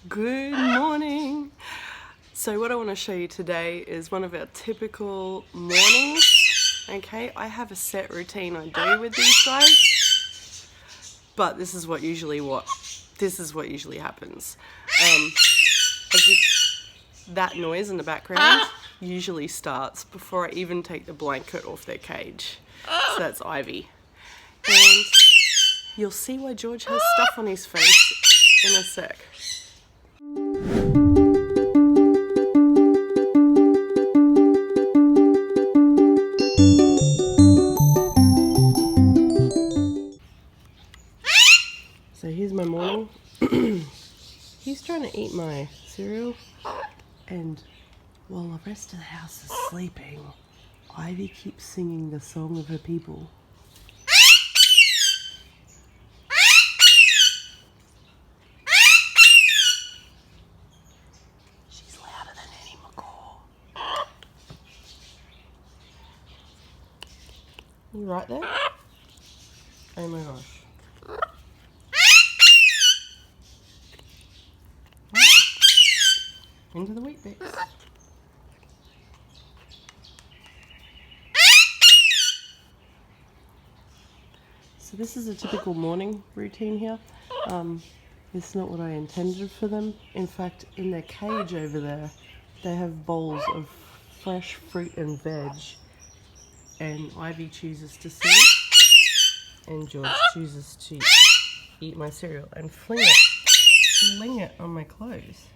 Good morning. So what I want to show you today is one of our typical mornings. Okay, I have a set routine I do with these guys, but this is what usually happens. That noise in the background usually starts before I even take the blanket off their cage. So that's Ivy. And you'll see why George has stuff on his face in a sec. So here's my morning. He's trying to eat my cereal, and while the rest of the house is sleeping, Ivy keeps singing the song of her people. She's louder than any Macaw. You right there? Oh my gosh. Into the wheat bix. So this is a typical morning routine here. It's not what I intended for them. In fact, in their cage over there, they have bowls of fresh fruit and veg, and Ivy chooses to sing, and George chooses to eat my cereal and fling it on my clothes.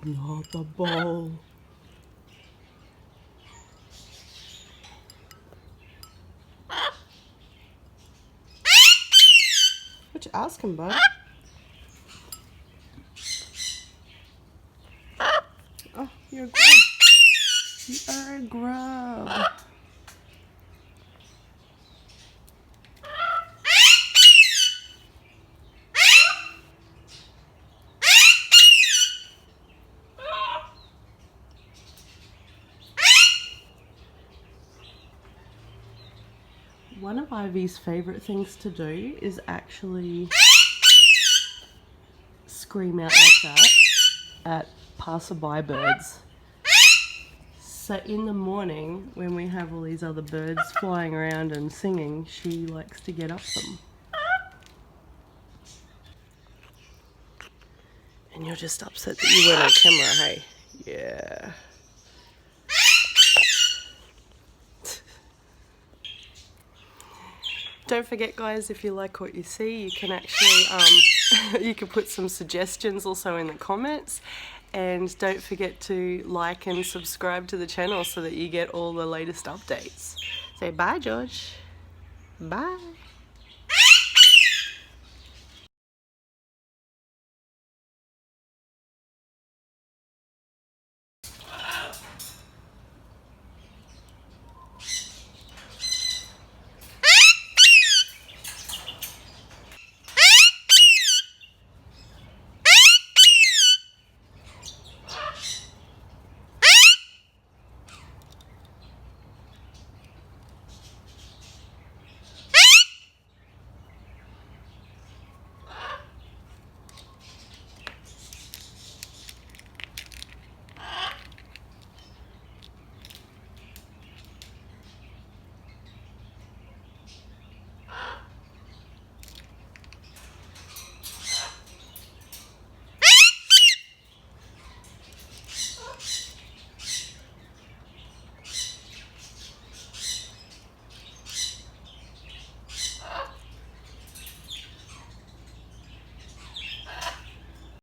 Not the bowl. What you asking, bud? Oh, you're a grub. You are a grub. One of Ivy's favourite things to do is actually scream out like that at passerby birds. So in the morning, when we have all these other birds flying around and singing, she likes to get up them. And you're just upset that you weren't on camera, hey? Yeah. Don't forget, guys, if you like what you see, you can actually you can put some suggestions also in the comments, and don't forget to like and subscribe to the channel so that you get all the latest updates. Say bye, George. Bye.